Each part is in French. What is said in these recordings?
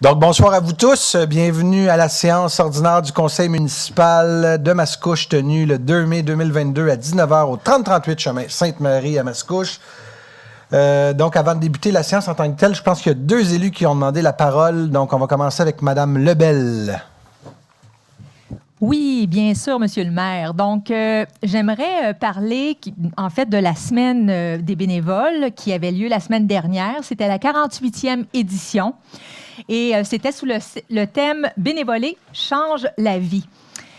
Donc, bonsoir à vous tous. Bienvenue à la séance ordinaire du Conseil municipal de Mascouche, tenue le 2 mai 2022 à 19h au 3038 chemin Sainte-Marie à Mascouche. Donc, avant de débuter la séance en tant que telle, je pense qu'il y a deux élus qui ont demandé la parole. Donc, on va commencer avec Mme Lebel. Oui, bien sûr, Monsieur le maire. Donc, j'aimerais parler, en fait, de la semaine des bénévoles qui avait lieu la semaine dernière. C'était la 48e édition et c'était sous le thème « Bénévoler change la vie ».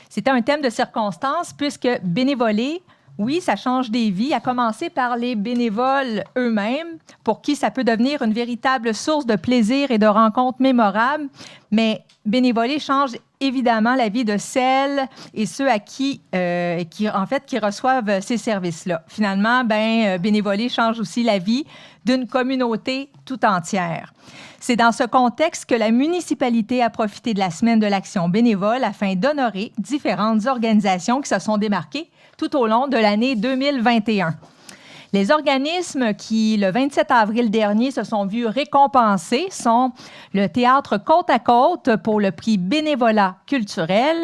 C'était un thème de circonstance puisque bénévoler, oui, ça change des vies, à commencer par les bénévoles eux-mêmes, pour qui ça peut devenir une véritable source de plaisir et de rencontres mémorables. Mais bénévoler change évidemment la vie de celles et ceux à qui reçoivent ces services-là. Finalement, bénévoler change aussi la vie d'une communauté tout entière. C'est dans ce contexte que la municipalité a profité de la semaine de l'action bénévole afin d'honorer différentes organisations qui se sont démarquées tout au long de l'année 2021. Les organismes qui, le 27 avril dernier, se sont vus récompensés sont le Théâtre Côte à Côte pour le prix Bénévolat culturel,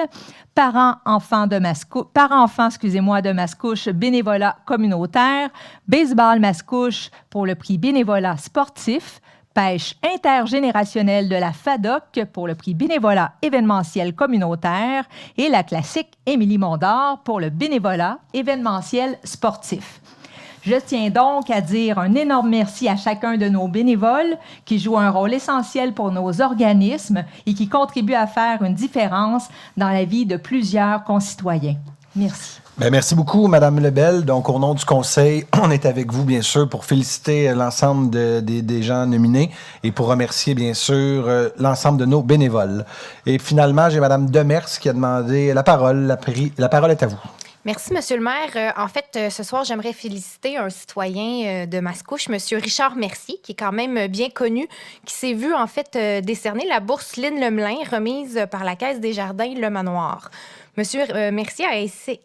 Parents-enfants de Mascouche, Bénévolat communautaire, Baseball Mascouche pour le prix Bénévolat sportif, Pêche intergénérationnelle de la FADOC pour le prix Bénévolat événementiel communautaire et la classique Émilie Mondor pour le bénévolat événementiel sportif. Je tiens donc à dire un énorme merci à chacun de nos bénévoles qui jouent un rôle essentiel pour nos organismes et qui contribuent à faire une différence dans la vie de plusieurs concitoyens. Merci. Bien, merci beaucoup, Mme Lebel. Donc, au nom du Conseil, on est avec vous, bien sûr, pour féliciter l'ensemble des gens nominés et pour remercier, bien sûr, l'ensemble de nos bénévoles. Et finalement, j'ai Mme Demers qui a demandé la parole. La parole est à vous. Merci, Monsieur le maire. En fait, ce soir, j'aimerais féliciter un citoyen de Mascouche, Monsieur Richard Mercier, qui est quand même bien connu, qui s'est vu, en fait, décerner la bourse Lynn Lemelin, remise par la Caisse des Jardins Le Manoir. Monsieur Mercier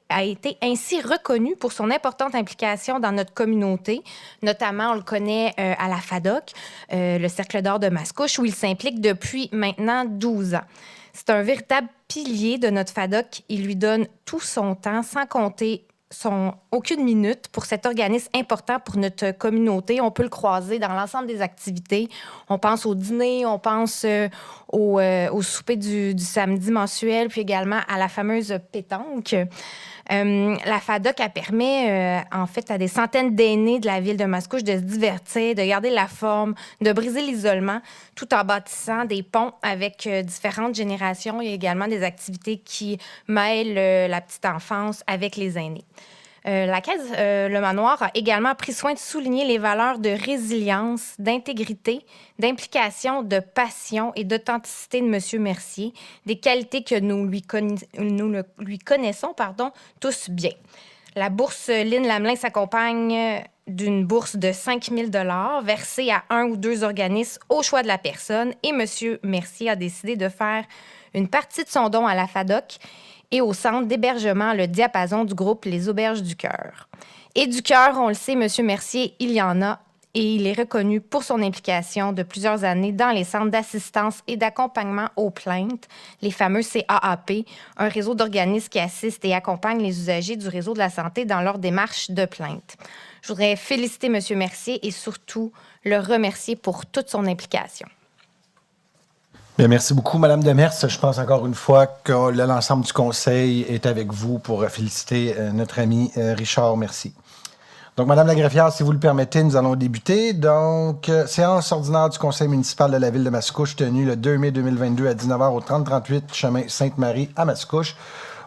a été ainsi reconnu pour son importante implication dans notre communauté. Notamment, on le connaît à la FADOC, le Cercle d'or de Mascouche, où il s'implique depuis maintenant 12 ans. C'est un véritable pilier de notre FADOC. Il lui donne tout son temps, sans compter aucune minute pour cet organisme important pour notre communauté. On peut le croiser dans l'ensemble des activités. On pense au dîner, on pense au souper du samedi mensuel, puis également à la fameuse pétanque. La FADOC, elle permet en fait à des centaines d'aînés de la ville de Mascouche de se divertir, de garder la forme, de briser l'isolement, tout en bâtissant des ponts avec différentes générations et également des activités qui mêlent la petite enfance avec les aînés. La Caisse Le Manoir a également pris soin de souligner les valeurs de résilience, d'intégrité, d'implication, de passion et d'authenticité de M. Mercier, des qualités que nous lui connaissons tous bien. La bourse Lynn Lemelin s'accompagne d'une bourse de 5 000 $ versée à un ou deux organismes au choix de la personne et M. Mercier a décidé de faire une partie de son don à la FADOC et au centre d'hébergement Le Diapason du groupe Les Auberges du Cœur. Et du cœur, on le sait, M. Mercier, il y en a et il est reconnu pour son implication de plusieurs années dans les centres d'assistance et d'accompagnement aux plaintes, les fameux CAAP, un réseau d'organismes qui assistent et accompagnent les usagers du réseau de la santé dans leur démarche de plainte. Je voudrais féliciter M. Mercier et surtout le remercier pour toute son implication. Bien, merci beaucoup, Mme Demers. Je pense encore une fois que l'ensemble du Conseil est avec vous pour féliciter notre ami Richard Mercier. Donc, Mme la greffière, si vous le permettez, nous allons débuter. Donc, séance ordinaire du Conseil municipal de la ville de Mascouche, tenue le 2 mai 2022 à 19h au 3038 chemin Sainte-Marie à Mascouche.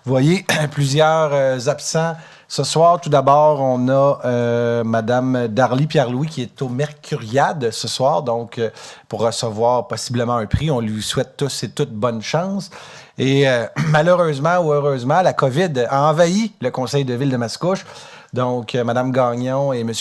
Vous voyez plusieurs absents. Ce soir, tout d'abord, on a Mme Darly Pierre-Louis qui est au Mercuriade ce soir, donc pour recevoir possiblement un prix. On lui souhaite tous et toutes bonne chance. Et malheureusement ou heureusement, la COVID a envahi le conseil de ville de Mascouche. Donc, Mme Gagnon et M.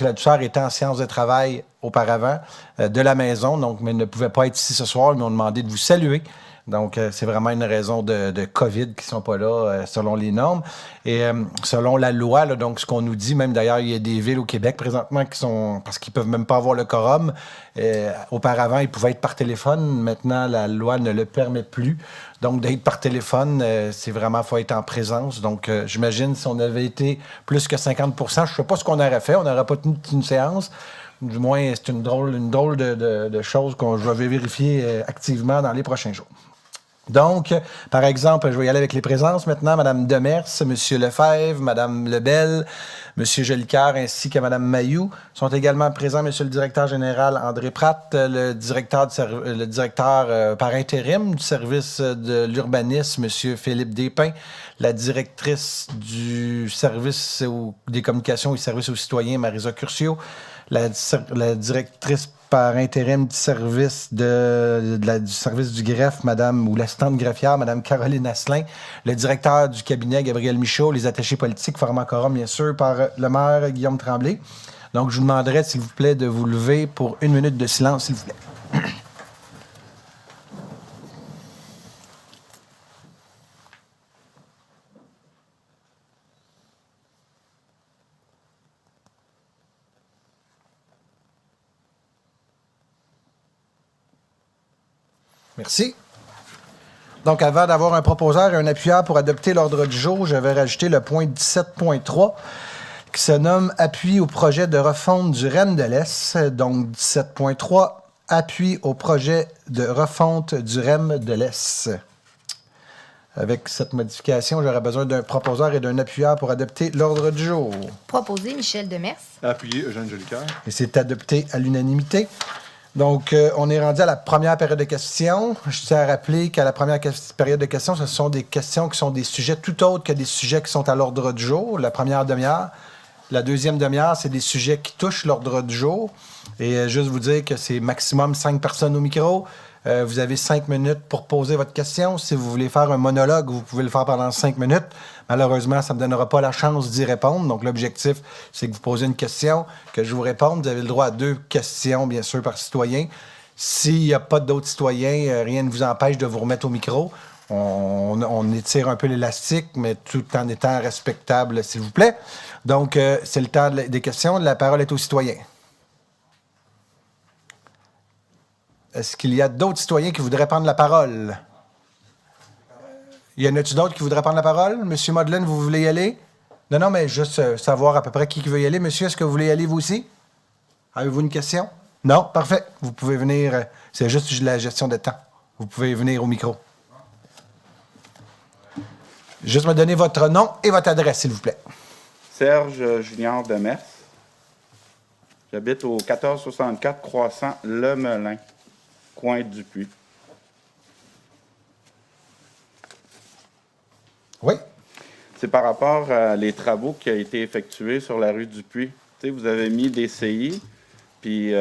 Ladouceur étaient en séance de travail auparavant de la maison, donc, mais ne pouvaient pas être ici ce soir. Ils m'ont demandé de vous saluer Donc, c'est vraiment une raison de COVID qui ne sont pas là selon les normes. Et selon la loi, là, donc ce qu'on nous dit, même d'ailleurs, il y a des villes au Québec présentement qui sont, parce qu'ils ne peuvent même pas avoir le quorum. Auparavant, ils pouvaient être par téléphone. Maintenant, la loi ne le permet plus. Donc, d'être par téléphone, c'est vraiment, il faut être en présence. Donc, j'imagine, si on avait été plus que 50 % je ne sais pas ce qu'on aurait fait. On n'aurait pas tenu une séance. Du moins, c'est une drôle de chose que je vais vérifier activement dans les prochains jours. Donc, par exemple, je vais y aller avec les présences maintenant. Mme Demers, M. Lefebvre, Mme Lebel, M. Jolicoeur ainsi que Mme Mailloux sont également présents. M. le directeur général André Pratt, le directeur par intérim du service de l'urbanisme, M. Philippe Despins, la directrice du service des communications et services aux citoyens, Marisa Curcio, la directrice par intérim du service du service du greffe, Madame, ou l'assistante greffière, Mme Caroline Asselin, le directeur du cabinet, Gabriel Michaud, les attachés politiques, formant quorum, bien sûr, par le maire Guillaume Tremblay. Donc, je vous demanderai, s'il vous plaît, de vous lever pour 1 minute de silence, s'il vous plaît. Merci. Donc, avant d'avoir un proposeur et un appuyeur pour adopter l'ordre du jour, je vais rajouter le point 17.3 qui se nomme « Appui au projet de refonte du REM de l'Est ». Donc, 17.3, appui au projet de refonte du REM de l'Est. Avec cette modification, j'aurai besoin d'un proposeur et d'un appuyeur pour adopter l'ordre du jour. Proposé, Michel Demers. Appuyé, Eugène Jolicoeur. Et c'est adopté à l'unanimité. Donc, on est rendu à la première période de questions. Je tiens à rappeler qu'à la première période de questions, ce sont des questions qui sont des sujets tout autres que des sujets qui sont à l'ordre du jour, la première demi-heure. La deuxième demi-heure, c'est des sujets qui touchent l'ordre du jour. Et juste vous dire que c'est maximum 5 personnes au micro. Vous avez 5 minutes pour poser votre question. Si vous voulez faire un monologue, vous pouvez le faire pendant 5 minutes. Malheureusement, ça ne me donnera pas la chance d'y répondre. Donc, l'objectif, c'est que vous posez une question, que je vous réponde. Vous avez le droit à 2 questions, bien sûr, par citoyen. S'il n'y a pas d'autres citoyens, rien ne vous empêche de vous remettre au micro. On étire un peu l'élastique, mais tout en étant respectable, s'il vous plaît. Donc, c'est le temps des questions. La parole est aux citoyens. Est-ce qu'il y a d'autres citoyens qui voudraient prendre la parole? Y en a-t-il d'autres qui voudraient prendre la parole? Monsieur Madeleine, vous voulez y aller? Non, mais juste savoir à peu près qui veut y aller. Monsieur, est-ce que vous voulez y aller vous aussi? Avez-vous une question? Non? Parfait. Vous pouvez venir. C'est juste la gestion de temps. Vous pouvez venir au micro. Juste me donner votre nom et votre adresse, s'il vous plaît. Serge Junior Demers. J'habite au 1464 Croissant Le Melin, coin du Puy. Oui. C'est par rapport à les travaux qui ont été effectués sur la rue du Puy. Tu sais, vous avez mis des CI, puis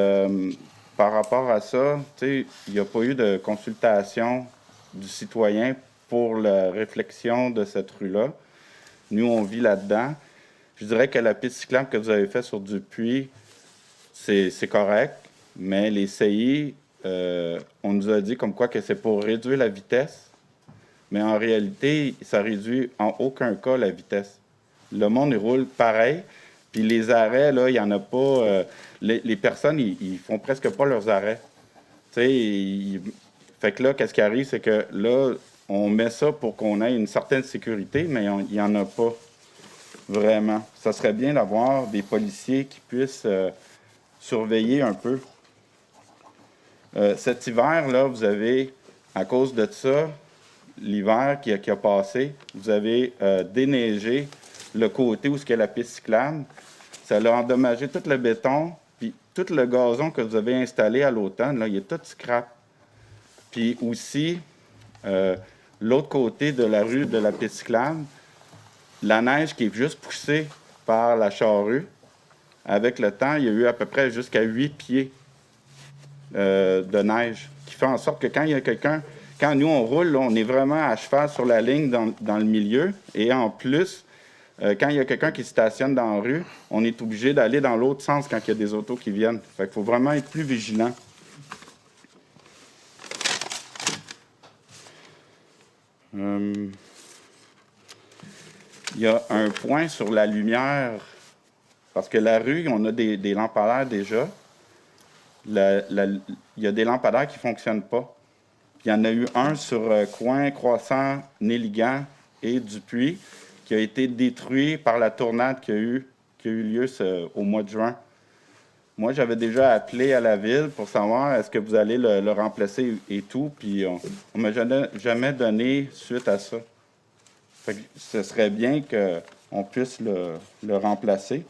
par rapport à ça, tu sais, il n'y a pas eu de consultation du citoyen pour la réflexion de cette rue-là. Nous, on vit là-dedans. Je dirais que la piste cyclable que vous avez faite sur du Puy, c'est correct, mais les CI, on nous a dit comme quoi que c'est pour réduire la vitesse, mais en réalité, ça réduit en aucun cas la vitesse. Le monde, il roule pareil, puis les arrêts, là, il n'y en a pas... les personnes, ils font presque pas leurs arrêts. Tu sais, fait que là, qu'est-ce qui arrive, c'est que là, on met ça pour qu'on ait une certaine sécurité, mais il n'y en a pas vraiment. Ça serait bien d'avoir des policiers qui puissent surveiller un peu. Cet hiver-là, vous avez, à cause de ça, l'hiver qui a passé, vous avez déneigé le côté où il y a la piste cyclable. Ça a endommagé tout le béton, puis tout le gazon que vous avez installé à l'automne, là, il est tout scrap. Puis aussi, l'autre côté de la rue de la piste cyclable, la neige qui est juste poussée par la charrue, avec le temps, il y a eu à peu près jusqu'à 8 pieds de neige, qui fait en sorte que quand il y a quelqu'un, quand nous on roule, là, on est vraiment à cheval sur la ligne dans le milieu, et en plus, quand il y a quelqu'un qui stationne dans la rue, on est obligé d'aller dans l'autre sens quand il y a des autos qui viennent. Fait qu'il faut vraiment être plus vigilant. Il y a un point sur la lumière, parce que la rue, on a des lampadaires déjà. Il y a des lampadaires qui ne fonctionnent pas. Puis il y en a eu un sur Coin, Croissant, Néligan et Dupuis qui a été détruit par la tornade qui a eu lieu au mois de juin. Moi, j'avais déjà appelé à la ville pour savoir est-ce que vous allez le remplacer et tout, puis on ne m'a jamais donné suite à ça. Fait que ce serait bien qu'on puisse le remplacer.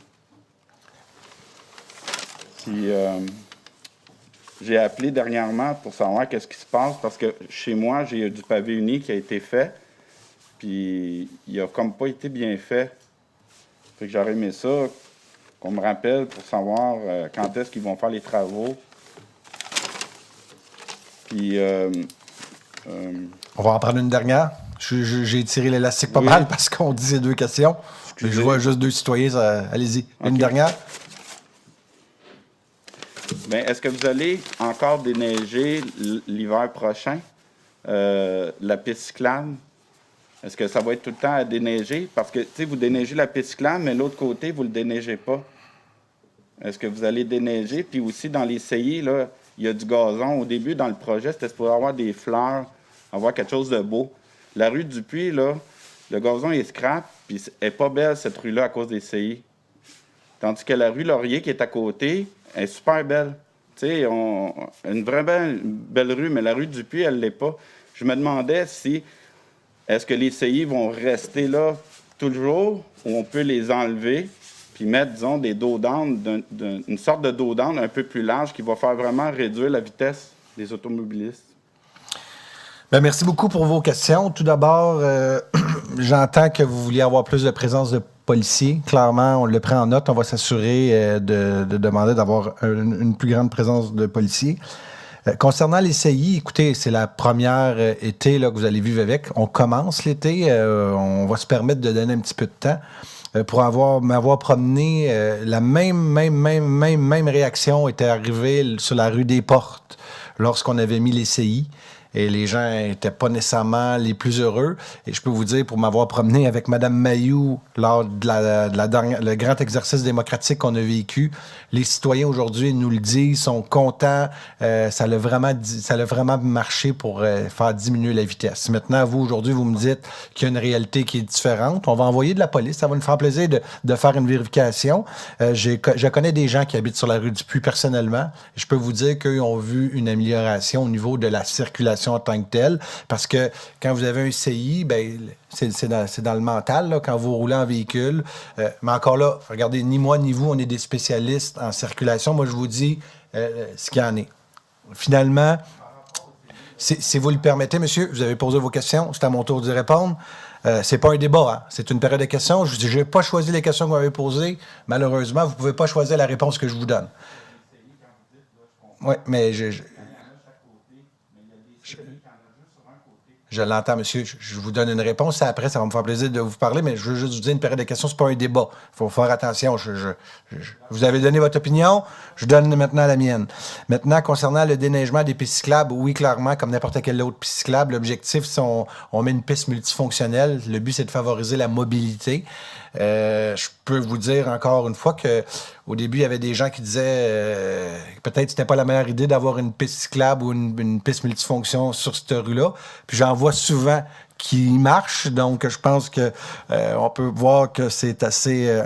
Puis j'ai appelé dernièrement pour savoir qu'est-ce qui se passe, parce que chez moi, j'ai du pavé uni qui a été fait, puis il n'a comme pas été bien fait. Fait que j'aurais aimé ça, qu'on me rappelle pour savoir quand est-ce qu'ils vont faire les travaux. Puis... On va en prendre une dernière. J'ai tiré l'élastique pas mal parce qu'on disait 2 questions. Mais je vois juste 2 citoyens. Allez-y. Une dernière. Bien, est-ce que vous allez encore déneiger l'hiver prochain la piste cyclable? Est-ce que ça va être tout le temps à déneiger? Parce que, tu sais, vous déneigez la piste cyclable, mais l'autre côté, vous ne le déneigez pas. Est-ce que vous allez déneiger? Puis aussi, dans les CI, là, il y a du gazon. Au début, dans le projet, c'était pour avoir des fleurs, avoir quelque chose de beau. La rue Dupuis, là, le gazon est scrap, puis elle n'est pas belle, cette rue-là, à cause des CI. Tandis que la rue Laurier, qui est à côté, elle est super belle. Tu sais, une vraie belle rue, mais la rue Dupuis, elle ne l'est pas. Je me demandais si... Est-ce que les CI vont rester là toujours ou on peut les enlever puis mettre, disons, des dos d'âne, une sorte de dos d'âne un peu plus large qui va faire vraiment réduire la vitesse des automobilistes? Bien, merci beaucoup pour vos questions. Tout d'abord, j'entends que vous vouliez avoir plus de présence de policiers. Clairement, on le prend en note. On va s'assurer de demander d'avoir une plus grande présence de policiers. Concernant les CI, écoutez, c'est la première été là, que vous allez vivre avec. On commence l'été. On va se permettre de donner un petit peu de temps pour m'avoir promené. La même réaction était arrivée sur la rue des Portes lorsqu'on avait mis les CI. Et les gens n'étaient pas nécessairement les plus heureux. Et je peux vous dire, pour m'avoir promené avec Mme Mayou lors de le grand exercice démocratique qu'on a vécu, les citoyens aujourd'hui nous le disent, sont contents. Ça a vraiment marché pour faire diminuer la vitesse. Maintenant, vous, aujourd'hui, vous me dites qu'il y a une réalité qui est différente. On va envoyer de la police. Ça va nous faire plaisir de faire une vérification. Je connais des gens qui habitent sur la rue du Puy personnellement. Je peux vous dire qu'eux ont vu une amélioration au niveau de la circulation en tant que telle, parce que quand vous avez un CI, ben, c'est dans le mental, là, quand vous roulez en véhicule. Mais encore là, regardez, ni moi ni vous, on est des spécialistes en circulation. Moi, je vous dis ce qu'il y en est. Finalement, si vous le permettez, monsieur, vous avez posé vos questions, c'est à mon tour d'y répondre. C'est pas un débat, hein? C'est une période de questions. Je n'ai pas choisi les questions que vous m'avez posées. Malheureusement, vous ne pouvez pas choisir la réponse que je vous donne. Oui, mais je l'entends, monsieur. Je vous donne une réponse. Après, ça va me faire plaisir de vous parler, mais je veux juste vous dire, une période de questions, c'est pas un débat. Il faut faire attention. Vous avez donné votre opinion, je donne maintenant la mienne. Maintenant, concernant le déneigement des pistes cyclables, oui, clairement, comme n'importe quelle autre piste cyclable, l'objectif, c'est on met une piste multifonctionnelle. Le but, c'est de favoriser la mobilité. Je peux vous dire encore une fois qu'au début, il y avait des gens qui disaient peut-être que c'était pas la meilleure idée d'avoir une piste cyclable ou une piste multifonction sur cette rue-là. Puis j'en vois souvent qui marche, donc je pense que on peut voir que c'est assez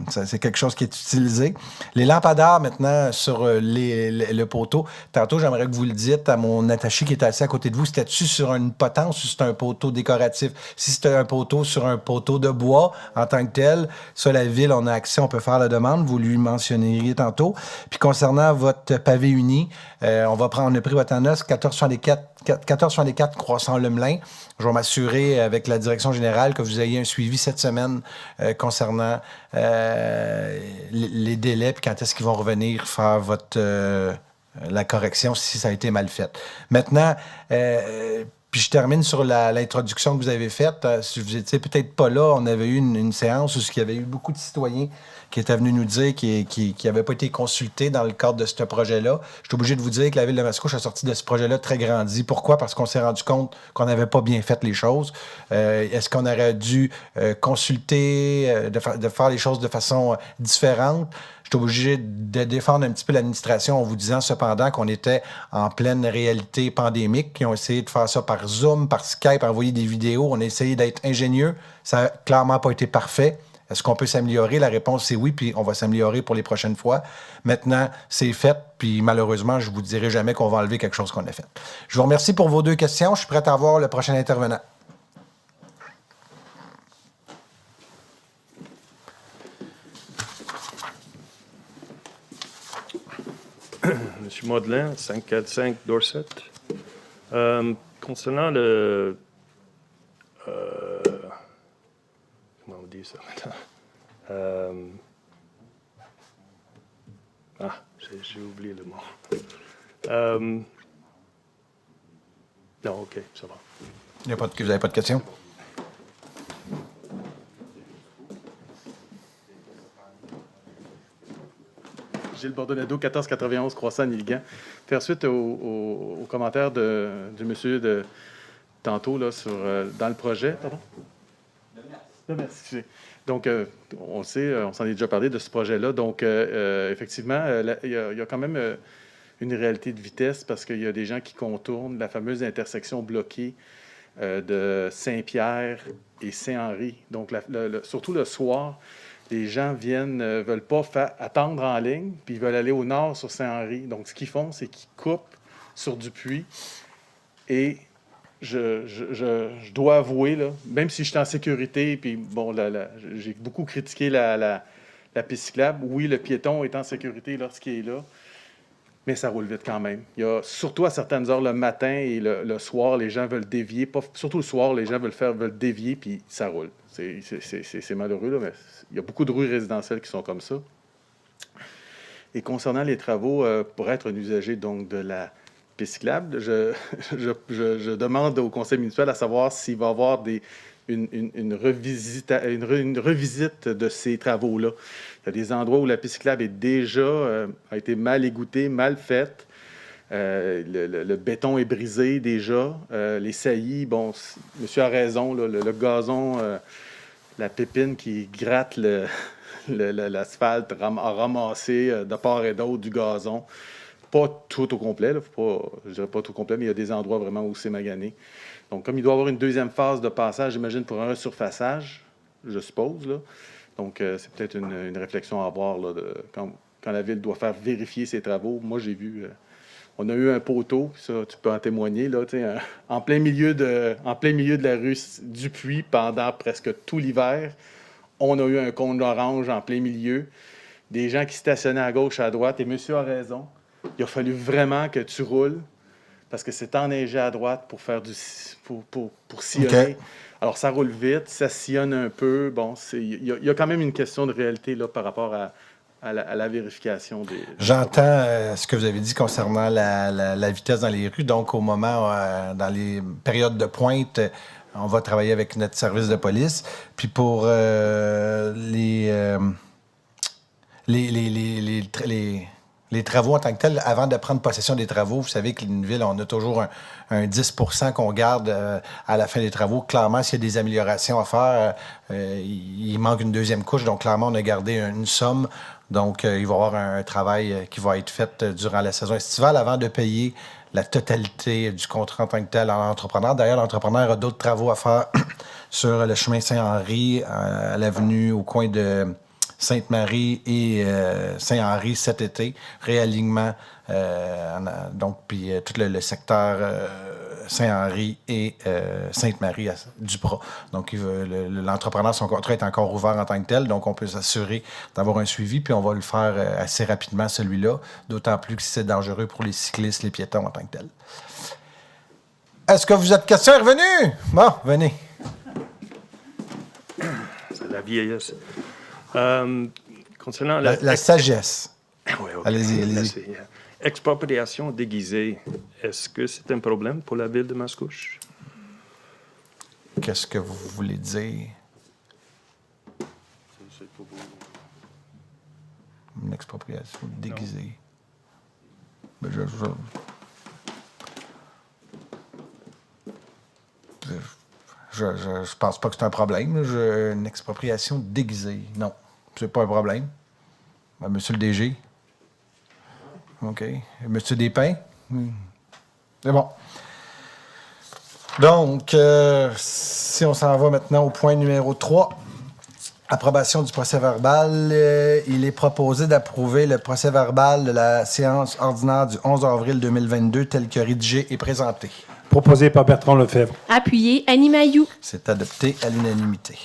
c'est quelque chose qui est utilisé. Les lampadaires maintenant sur le poteau. Tantôt, j'aimerais que vous le dites à mon attaché qui était assis à côté de vous. C'était-tu sur une potence ou c'était un poteau décoratif? Si c'était un poteau sur un poteau de bois en tant que tel, ça, la ville, on a accès, on peut faire la demande. Vous lui mentionneriez tantôt. Puis concernant votre pavé uni, on a pris votre annonce 1464 Croissant-Lemelin. Je vais m'assurer avec la direction générale que vous ayez un suivi cette semaine concernant les délais puis quand est-ce qu'ils vont revenir faire la correction si ça a été mal fait. Maintenant, Puis je termine sur l'introduction que vous avez faite. Si vous n'étiez peut-être pas là, on avait eu une séance où il y avait eu beaucoup de citoyens qui étaient venus nous dire qu'ils n'avaient pas été consultés dans le cadre de ce projet-là. Je suis obligé de vous dire que la Ville de Mascouche a sorti de ce projet-là très grandi. Pourquoi? Parce qu'on s'est rendu compte qu'on n'avait pas bien fait les choses. Est-ce qu'on aurait dû consulter, de faire les choses de façon différente? Je suis obligé de défendre un petit peu l'administration en vous disant cependant qu'on était en pleine réalité pandémique, qu'ils ont essayé de faire ça par Zoom, par Skype, envoyer des vidéos. On a essayé d'être ingénieux. Ça n'a clairement pas été parfait. Est-ce qu'on peut s'améliorer? La réponse, c'est oui, puis on va s'améliorer pour les prochaines fois. Maintenant, c'est fait, puis malheureusement, je ne vous dirai jamais qu'on va enlever quelque chose qu'on a fait. Je vous remercie pour vos 2 questions. Je suis prêt à voir le prochain intervenant. Monsieur Modelin, 545 Dorset. Concernant comment on dit ça maintenant? J'ai oublié le mot. Non, OK, ça va. Vous n'avez pas de questions? Gilles Bordonado, 1491 Croissant-Nilgan. Faire suite au commentaire du monsieur de tantôt là, dans le projet. Pardon? Merci. Donc, on sait, on s'en est déjà parlé de ce projet-là. Donc, effectivement, il y a quand même une réalité de vitesse parce qu'il y a des gens qui contournent la fameuse intersection bloquée de Saint-Pierre et Saint-Henri. Donc, surtout le soir, les gens veulent pas attendre en ligne, puis ils veulent aller au nord sur Saint-Henri. Donc, ce qu'ils font, c'est qu'ils coupent sur Dupuis. Et je dois avouer, là, même si je suis en sécurité, puis bon, j'ai beaucoup critiqué la piste cyclable. Oui, le piéton est en sécurité lorsqu'il est là, mais ça roule vite quand même. Il y a, surtout à certaines heures le matin et le soir, les gens veulent dévier. Surtout le soir, les gens veulent dévier, puis ça roule. C'est malheureux, là, mais il y a beaucoup de rues résidentielles qui sont comme ça. Et concernant les travaux, pour être un usager donc, de la piste cyclable, je demande au conseil municipal à savoir s'il va y avoir une revisite de ces travaux-là. Il y a des endroits où la piste cyclable est déjà a été mal égoutée, mal faite. Le béton est brisé déjà. Les saillies, bon, monsieur a raison, là, le gazon, la pépine qui gratte l'asphalte a ramassé de part et d'autre du gazon. Pas tout au complet, là, je dirais pas tout au complet, mais il y a des endroits vraiment où c'est magané. Donc, comme il doit y avoir une deuxième phase de passage, j'imagine, pour un resurfaçage, je suppose, là. Donc, c'est peut-être une réflexion à avoir là, quand la Ville doit faire vérifier ses travaux. Moi, j'ai vu... on a eu un poteau, ça, tu peux en témoigner, là, en plein milieu de la rue Dupuis pendant presque tout l'hiver. On a eu un cône orange en plein milieu. Des gens qui stationnaient à gauche, à droite. Et monsieur a raison. Il a fallu vraiment que tu roules parce que c'est enneigé à droite pour faire pour sillonner. Okay. Alors, ça roule vite, ça sillonne un peu. Bon, il y a quand même une question de réalité là, par rapport à la vérification des... J'entends ce que vous avez dit concernant la vitesse dans les rues. Donc, au moment, dans les périodes de pointe, on va travailler avec notre service de police. Puis pour les travaux en tant que tels, avant de prendre possession des travaux, vous savez qu'une ville, on a toujours un 10 % qu'on garde à la fin des travaux. Clairement, s'il y a des améliorations à faire, il manque une deuxième couche. Donc, clairement, on a gardé une somme. Donc, il va y avoir un travail qui va être fait durant la saison estivale avant de payer la totalité du contrat en tant que tel à l'entrepreneur. D'ailleurs, l'entrepreneur a d'autres travaux à faire sur le chemin Saint-Henri, à l'avenue au coin de Sainte-Marie et Saint-Henri cet été. Réalignement, donc, puis tout le secteur Saint-Henri et Sainte-Marie à Duprat. Donc, l'entrepreneur, son contrat est encore ouvert en tant que tel, donc on peut s'assurer d'avoir un suivi, puis on va le faire assez rapidement, celui-là, d'autant plus que c'est dangereux pour les cyclistes, les piétons en tant que tel. Est-ce que vous êtes question est revenue? Bon, venez. C'est la vieillesse. Concernant la sagesse. Oui, okay. Allez-y. Expropriation déguisée, est-ce que c'est un problème pour la Ville de Mascouche? qu'est-ce que vous voulez dire? C'est pas beau. Une expropriation déguisée. Ben, je pense pas que c'est un problème. Une expropriation déguisée. Non, c'est pas un problème. Ben, monsieur le DG. OK. Monsieur Despins. C'est bon. Donc, si on s'en va maintenant au point numéro 3, approbation du procès-verbal. Il est proposé d'approuver le procès-verbal de la séance ordinaire du 11 avril 2022 tel que rédigé et présenté. Proposé par Bertrand Lefebvre. Appuyé, Annie Mailloux. C'est adopté à l'unanimité.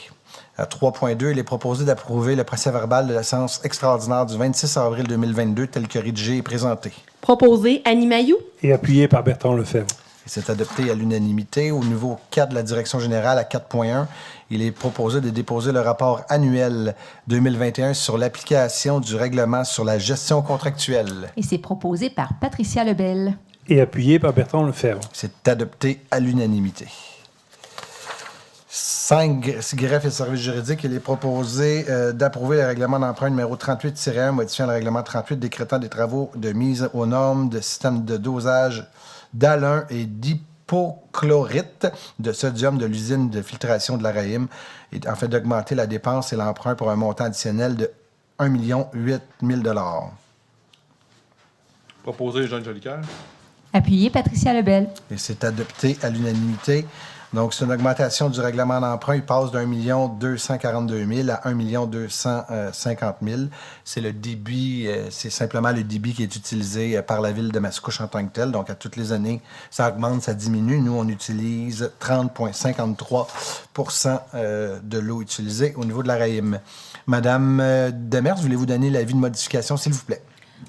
À 3.2, il est proposé d'approuver le procès-verbal de la séance extraordinaire du 26 avril 2022 tel que rédigé et présenté. Proposé, Annie Mailloux. Et appuyé par Bertrand Lefebvre. Et c'est adopté à l'unanimité. Au niveau 4 de la direction générale, à 4.1, il est proposé de déposer le rapport annuel 2021 sur l'application du règlement sur la gestion contractuelle. Et c'est proposé par Patricia Lebel. Et appuyé par Bertrand Lefebvre. C'est adopté à l'unanimité. 5, greffe et services juridiques, il est proposé d'approuver le règlement d'emprunt numéro 38-1 modifiant le règlement 38 décrétant des travaux de mise aux normes de système de dosage d'alun et d'hypochlorite de sodium de l'usine de filtration de la RAIM, et en fait d'augmenter la dépense et l'emprunt pour un montant additionnel de 1 008 000 $. Proposé Jean Jolicoeur. Appuyé Patricia Lebel. Et c'est adopté à l'unanimité. Donc, c'est une augmentation du règlement d'emprunt. Il passe d'1 242 000 à 1 250 000. C'est le débit, c'est simplement le débit qui est utilisé par la ville de Mascouche en tant que tel. Donc, à toutes les années, ça augmente, ça diminue. Nous, on utilise 30,53 % de l'eau utilisée au niveau de la RAIM. Madame Demers, voulez-vous donner l'avis de modification, s'il vous plaît?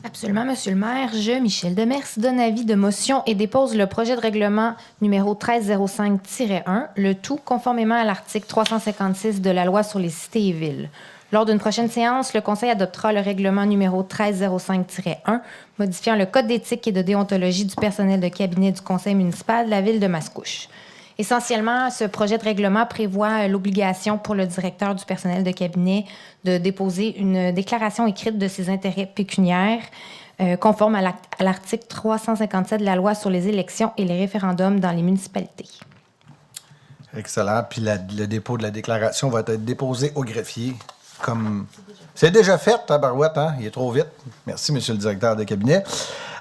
Absolument, Monsieur le maire. Je, Michel Demers, donne avis de motion et dépose le projet de règlement numéro 1305-1, le tout conformément à l'article 356 de la loi sur les cités et villes. Lors d'une prochaine séance, le Conseil adoptera le règlement numéro 1305-1, modifiant le code d'éthique et de déontologie du personnel de cabinet du Conseil municipal de la ville de Mascouche. Essentiellement, ce projet de règlement prévoit l'obligation pour le directeur du personnel de cabinet de déposer une déclaration écrite de ses intérêts pécuniaires conforme à l'article 357 de la loi sur les élections et les référendums dans les municipalités. Excellent. Puis le dépôt de la déclaration va être déposé au greffier. Comme... C'est déjà fait, tabarouette, hein? Il est trop vite. Merci, monsieur le directeur de cabinet.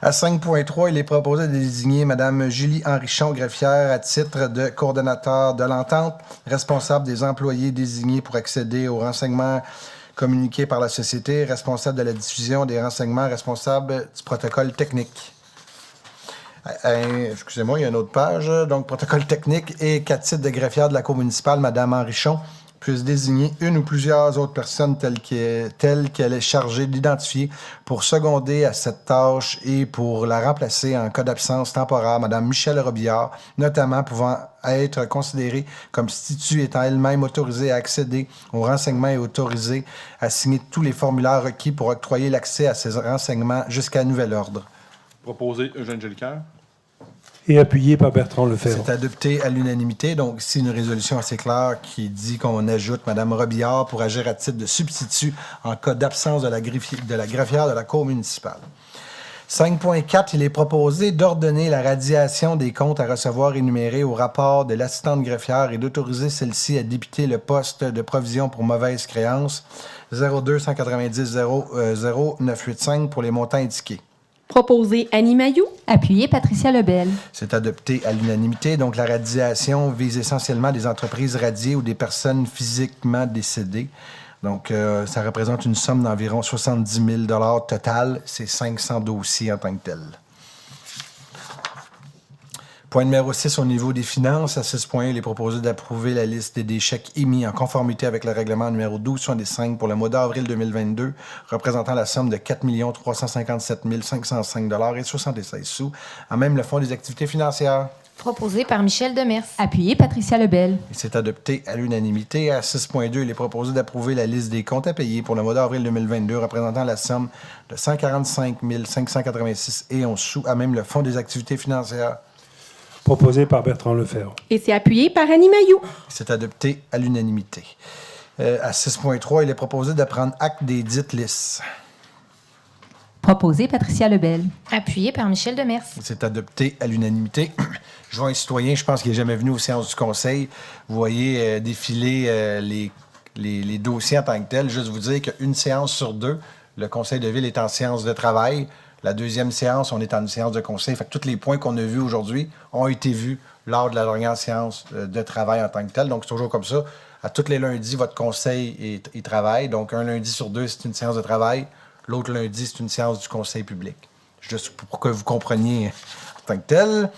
À 5.3, il est proposé de désigner Mme Julie Henrichon, greffière, à titre de coordonnateur de l'entente, responsable des employés désignés pour accéder aux renseignements communiqués par la société, responsable de la diffusion des renseignements, responsable du protocole technique. Excusez-moi, il y a une autre page. Donc, protocole technique et qu'à titre de greffière de la cour municipale, Mme Henrichon puisse désigner une ou plusieurs autres personnes telles qu'elle est chargée d'identifier pour seconder à cette tâche et pour la remplacer en cas d'absence temporaire, Mme Michèle Robillard, notamment pouvant être considérée comme stitut étant elle-même autorisée à accéder aux renseignements et autorisée à signer tous les formulaires requis pour octroyer l'accès à ces renseignements jusqu'à nouvel ordre. Proposé Eugène Jolicoeur. Et appuyé par Bertrand Lefebvre. C'est adopté à l'unanimité. Donc, ici, une résolution assez claire qui dit qu'on ajoute Mme Robillard pour agir à titre de substitut en cas d'absence de la greffière de la cour municipale. 5.4, il est proposé d'ordonner la radiation des comptes à recevoir énumérés au rapport de l'assistante greffière et d'autoriser celle-ci à débiter le poste de provision pour mauvaise créance 02 190 00 985 pour les montants indiqués. Proposé Annie Mailloux. Appuyé Patricia Lebel. C'est adopté à l'unanimité. Donc, la radiation vise essentiellement des entreprises radiées ou des personnes physiquement décédées. Donc, ça représente une somme d'environ 70 000 total. C'est 500 dossiers en tant que tel. Point numéro 6, au niveau des finances, à 6.1, il est proposé d'approuver la liste des chèques émis en conformité avec le règlement numéro 1275 pour le mois d'avril 2022, représentant la somme de 4 357 505 $ et 76 sous, en même le fonds des activités financières. Proposé par Michel Demers. Appuyé Patricia Lebel. Et c'est adopté à l'unanimité. À 6.2, il est proposé d'approuver la liste des comptes à payer pour le mois d'avril 2022, représentant la somme de 145 586 et 11 sous, à même le fonds des activités financières. Proposé par Bertrand Lefebvre. Et c'est appuyé par Annie Mailloux. C'est adopté à l'unanimité. À 6.3, il est proposé de prendre acte des dites listes. Proposé Patricia Lebel. Appuyé par Michel Demers. C'est adopté à l'unanimité. Je vois un citoyen, je pense qu'il n'est jamais venu aux séances du Conseil. Vous voyez défiler les dossiers en tant que tels. Juste vous dire qu'une séance sur deux, le Conseil de ville est en séance de travail. La deuxième séance, on est en une séance de conseil. Fait que tous les points qu'on a vus aujourd'hui ont été vus lors de la dernière séance de travail en tant que tel. Donc, c'est toujours comme ça. À tous les lundis, votre conseil il travaille. Donc, un lundi sur deux, c'est une séance de travail. L'autre lundi, c'est une séance du conseil public. Juste pour que vous compreniez en tant que tel.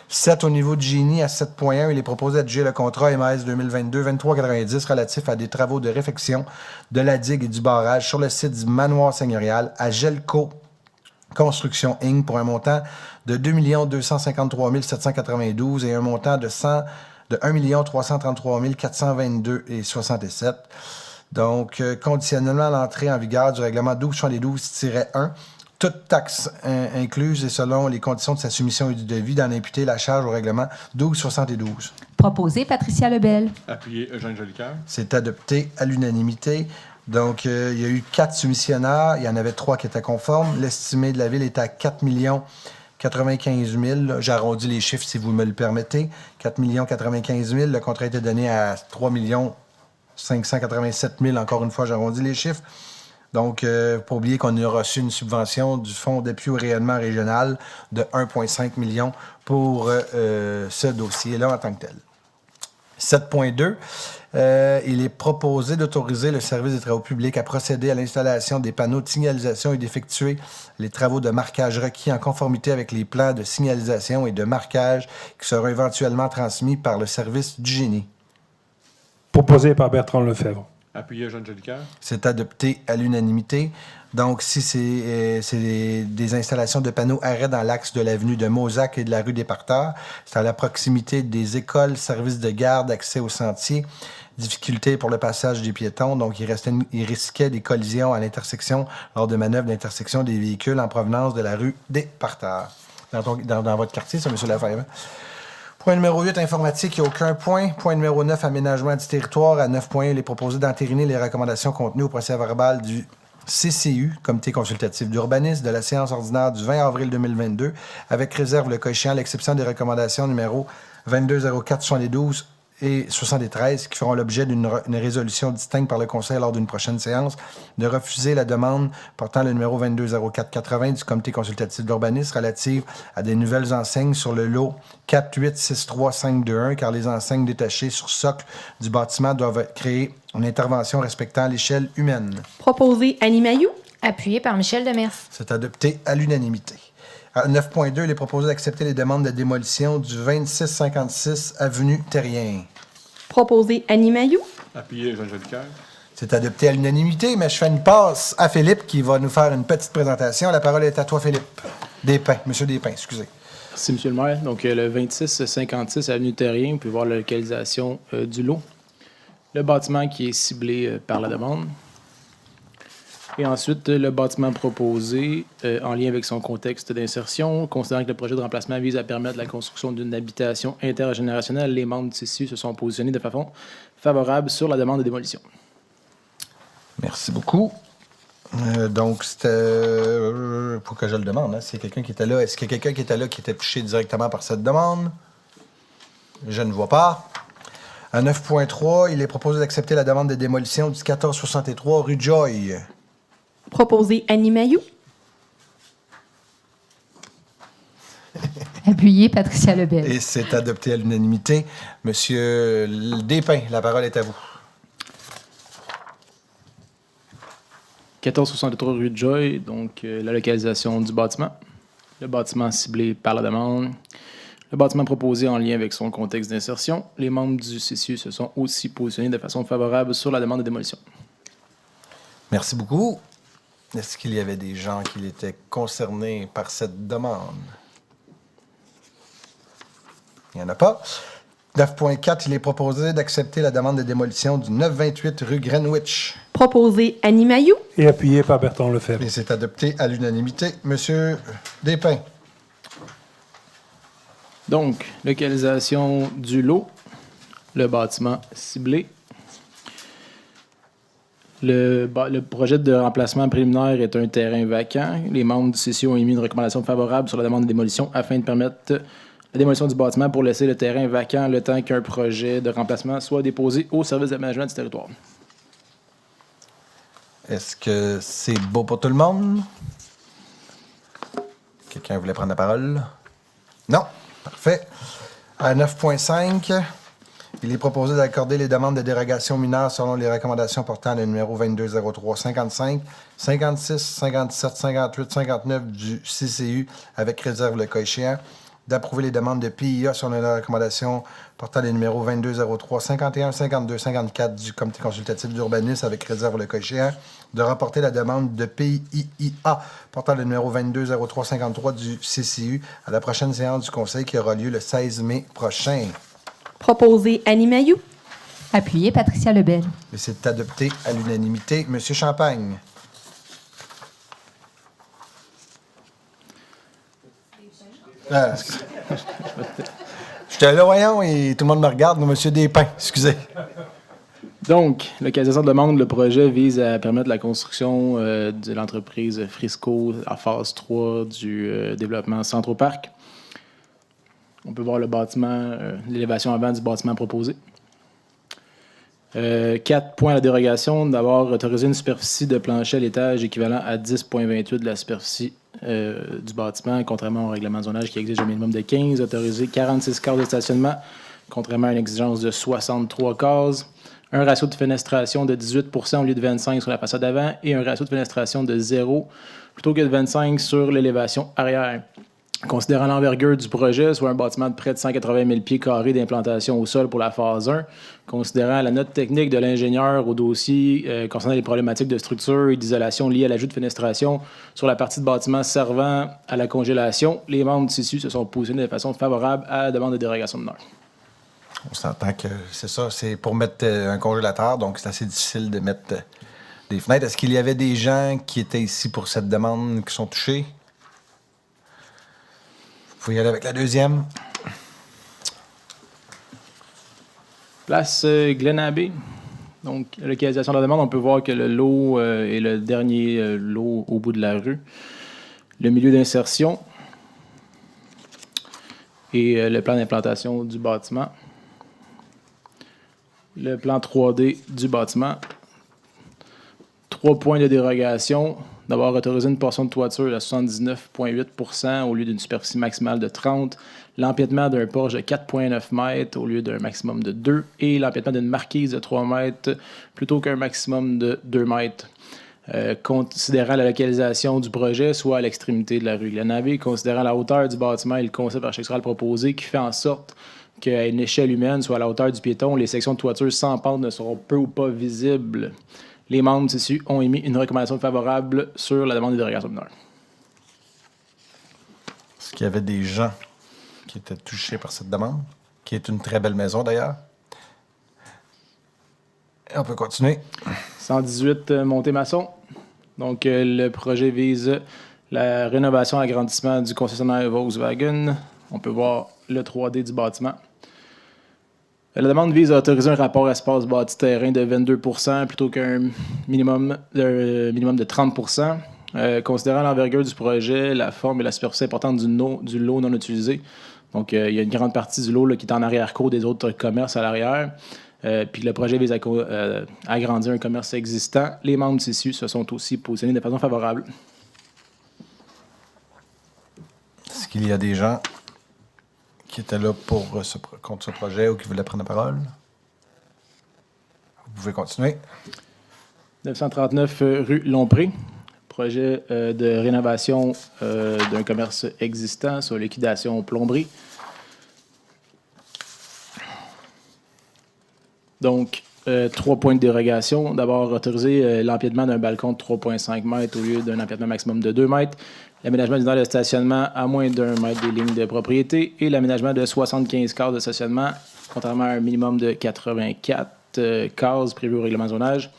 7 au niveau du génie, à 7.1, il est proposé d'adjuger le contrat MAS 2022-2390 relatif à des travaux de réfection de la digue et du barrage sur le site du manoir seigneurial à Gelco Construction Inc. pour un montant de 2 253 792 et un montant de 1 333 422,67. Donc, conditionnellement à l'entrée en vigueur du règlement 1272-1, toute taxe incluse et selon les conditions de sa soumission et du devis d'en imputer la charge au règlement 1272. Proposé Patricia Lebel. Appuyé Eugène Jolicoeur. C'est adopté à l'unanimité. Donc, il y a eu 4 soumissionnaires. Il y en avait 3 qui étaient conformes. L'estimé de la Ville est à 4 95 000. J'arrondis les chiffres si vous me le permettez. 4 95 000. Le contrat a été donné à 3 587 000. Encore une fois, j'arrondis les chiffres. Donc, pas oublier qu'on a reçu une subvention du Fonds d'appui au rayonnement régional de 1,5 million pour ce dossier-là en tant que tel. 7.2, il est proposé d'autoriser le service des travaux publics à procéder à l'installation des panneaux de signalisation et d'effectuer les travaux de marquage requis en conformité avec les plans de signalisation et de marquage qui seront éventuellement transmis par le service du génie. Proposé par Bertrand Lefebvre. Appuyé Eugène Jolicoeur. C'est adopté à l'unanimité. Donc, si c'est des installations de panneaux arrêt dans l'axe de l'avenue de Mozac et de la rue des Parterres, c'est à la proximité des écoles, services de garde, accès aux sentiers, difficultés pour le passage des piétons. Donc, il risquait des collisions à l'intersection lors de manœuvres d'intersection des véhicules en provenance de la rue des Parterres. Dans votre quartier, ça, M. Lefebvre. Point numéro 8, informatique, il n'y a aucun point. Point numéro 9, aménagement du territoire. À 9 points, il est proposé d'entériner les recommandations contenues au procès-verbal du CCU, Comité consultatif d'urbanisme, de la séance ordinaire du 20 avril 2022, avec réserve le cas échéant à l'exception des recommandations numéro 2204-72 et 73, qui feront l'objet d'une résolution distincte par le Conseil lors d'une prochaine séance, de refuser la demande portant le numéro 2204-80 du Comité consultatif d'urbanisme relative à des nouvelles enseignes sur le lot 4863521, car les enseignes détachées sur socle du bâtiment doivent créer une intervention respectant l'échelle humaine. Proposé Annie Mailloux. Appuyé par Michel Demers. C'est adopté à l'unanimité. À 9.2, il est proposé d'accepter les demandes de démolition du 2656 avenue Terrien. Proposé Annie Mailloux. Appuyé Eugène Jolicoeur. C'est adopté à l'unanimité, mais je fais une passe à Philippe qui va nous faire une petite présentation. La parole est à toi, Philippe. Despins, Monsieur Despins, excusez. Merci, M. le maire. Donc, le 2656 avenue Terrien, vous pouvez voir la localisation du lot. Le bâtiment qui est ciblé par la demande. Et ensuite, le bâtiment proposé, en lien avec son contexte d'insertion, considérant que le projet de remplacement vise à permettre la construction d'une habitation intergénérationnelle, les membres du CCU se sont positionnés de façon favorable sur la demande de démolition. Merci beaucoup. Donc, c'était... faut que je le demande, hein, c'est quelqu'un qui était là. Est-ce qu'il y a quelqu'un qui était là qui était touché directement par cette demande? Je ne vois pas. À 9.3, il est proposé d'accepter la demande de démolition du 1463 rue Joy. Proposé Annie Mailloux. Appuyé Patricia Lebel. Et c'est adopté à l'unanimité. Monsieur Despins, la parole est à vous. 1463 rue de Joy, donc la localisation du bâtiment. Le bâtiment ciblé par la demande. Le bâtiment proposé en lien avec son contexte d'insertion. Les membres du CCU se sont aussi positionnés de façon favorable sur la demande de démolition. Merci beaucoup. Est-ce qu'il y avait des gens qui étaient concernés par cette demande? Il n'y en a pas. 9.4, il est proposé d'accepter la demande de démolition du 928 rue Greenwich. Proposé Annie Mailloux. Et appuyé par Bertrand Lefebvre. Et c'est adopté à l'unanimité. Monsieur Despins. Donc, localisation du lot, le bâtiment ciblé. Le projet de remplacement préliminaire est un terrain vacant. Les membres du CCU ont émis une recommandation favorable sur la demande de démolition afin de permettre la démolition du bâtiment pour laisser le terrain vacant le temps qu'un projet de remplacement soit déposé au service d'aménagement du territoire. Est-ce que c'est beau pour tout le monde? Quelqu'un voulait prendre la parole? Non? Parfait. À 9.5, il est proposé d'accorder les demandes de dérogation mineure selon les recommandations portant le numéro 2203 55, 56, 57, 58, 59 du CCU avec réserve le cas échéant, d'approuver les demandes de PIA selon les recommandations portant les numéros 2203 51, 52, 54 du Comité consultatif d'urbanisme avec réserve le cas échéant, de rapporter la demande de PIIA portant le numéro 2203 53 du CCU à la prochaine séance du Conseil qui aura lieu le 16 mai prochain. Proposé Annie Mailloux. Appuyé Patricia Lebel. Et c'est adopté à l'unanimité. Monsieur Champagne. J'étais là, voyons, et tout le monde me regarde. Monsieur Despins, excusez. Donc, localisation de demande, le projet vise à permettre la construction de l'entreprise Frisco à phase 3 du développement Centro-Parc. On peut voir le bâtiment, l'élévation avant du bâtiment proposé. 4 points à la dérogation. D'abord, autoriser une superficie de plancher à l'étage équivalent à 10,28 de la superficie du bâtiment, contrairement au règlement de zonage qui exige un minimum de 15. Autoriser 46 cases de stationnement, contrairement à une exigence de 63 cases. Un ratio de fenestration de 18 % au lieu de 25 sur la façade avant et un ratio de fenestration de 0 plutôt que de 25 sur l'élévation arrière. Considérant l'envergure du projet, soit un bâtiment de près de 180 000 pieds carrés d'implantation au sol pour la phase 1, considérant la note technique de l'ingénieur au dossier concernant les problématiques de structure et d'isolation liées à l'ajout de fenestration sur la partie de bâtiment servant à la congélation, les membres du CCU se sont positionnés de façon favorable à la demande de dérogation de mineur. On s'entend que c'est ça, c'est pour mettre un congélateur, donc c'est assez difficile de mettre des fenêtres. Est-ce qu'il y avait des gens qui étaient ici pour cette demande qui sont touchés? Vous pouvez y aller avec la deuxième. Place Glen Abbey. Donc, localisation de la demande, on peut voir que le lot est le dernier lot au bout de la rue. Le milieu d'insertion et le plan d'implantation du bâtiment. Le plan 3D du bâtiment. 3 points de dérogation. D'abord, autoriser une portion de toiture à 79,8 % au lieu d'une superficie maximale de 30 %. L'empiètement d'un porche de 4,9 mètres au lieu d'un maximum de 2 et l'empiètement d'une marquise de 3 mètres plutôt qu'un maximum de 2 mètres. Considérant la localisation du projet, soit à l'extrémité de la rue Glen Abbey, considérant la hauteur du bâtiment et le concept architectural proposé qui fait en sorte qu'à une échelle humaine, soit à la hauteur du piéton, les sections de toiture sans pente ne seront peu ou pas visibles. Les membres du CCU ont émis une recommandation favorable sur la demande de dérogation mineure. Est-ce qu'il y avait des gens qui étaient touchés par cette demande, qui est une très belle maison d'ailleurs? Et on peut continuer. 118 montée maçon. Donc, le projet vise la rénovation et l'agrandissement du concessionnaire Volkswagen. On peut voir le 3D du bâtiment. La demande vise à autoriser un rapport espace bâti terrain de 22 % plutôt qu'un minimum de 30 %. Considérant l'envergure du projet, la forme et la superficie importante du lot non utilisé. Donc, il y a une grande partie du lot là, qui est en arrière-cour des autres commerces à l'arrière. Puis le projet vise à agrandir un commerce existant. Les membres du CCU se sont aussi positionnés de façon favorable. Est-ce qu'il y a des gens qui étaient là contre ce projet ou qui voulaient prendre la parole? Vous pouvez continuer. 939 rue Lompré. Projet de rénovation d'un commerce existant sur liquidation plomberie. Donc, 3 points de dérogation. D'abord, autoriser l'empiètement d'un balcon de 3,5 mètres au lieu d'un empiètement maximum de 2 mètres. L'aménagement d'une aire de stationnement à moins d'1 mètre des lignes de propriété et l'aménagement de 75 cases de stationnement, contrairement à un minimum de 84 cases prévues au règlement de zonage.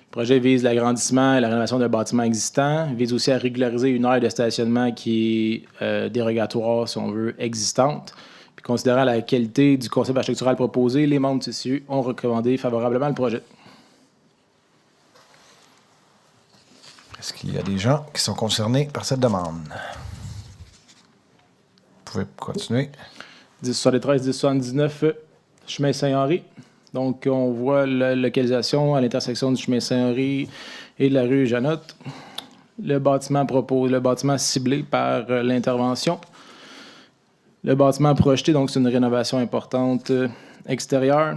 Le projet vise l'agrandissement et la rénovation d'un bâtiment existant. Il vise aussi à régulariser une aire de stationnement qui est dérogatoire, si on veut, existante. Puis, considérant la qualité du concept architectural proposé, les membres du CCU ont recommandé favorablement le projet. Est-ce qu'il y a des gens qui sont concernés par cette demande? Vous pouvez continuer. 1073, 1079, chemin Saint-Henri. Donc, on voit la localisation à l'intersection du chemin Saint-Henri et de la rue Janotte. Le bâtiment ciblé par l'intervention. Le bâtiment projeté, donc c'est une rénovation importante extérieure.